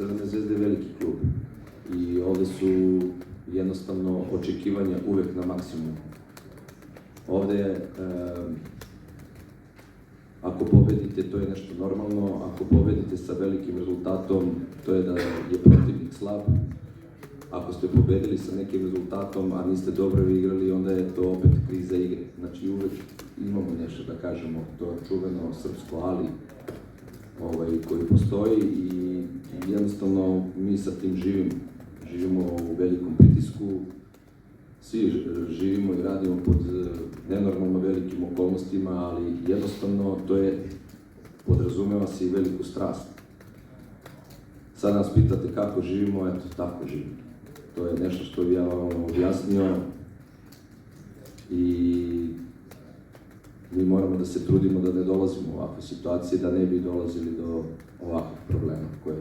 Crvena zvezda je veliki klub i ovde su jednostavno očekivanja uvek na maksimumu. Ovde, ako pobedite, to je nešto normalno, ako pobedite sa velikim rezultatom, to je da je protivnik slab. Ako ste pobedili sa nekim rezultatom, a niste dobro igrali, onda je to opet kriza igre. Znači, uvek imamo nešto da kažemo, to čuveno srpsko ali koji postoji i jednostavno mi sa tim živimo u velikom pritisku, svi živimo i radimo pod nenormalno velikim okolnostima, ali jednostavno to podrazumeva se i veliku strast. Sad nas pitate kako živimo, eto, tako živimo. To je nešto što bi ja vam objasnio i mi moramo da se trudimo da ne dolazimo u ovakve situacije, da ne bi dolazili do ovakvih problema koje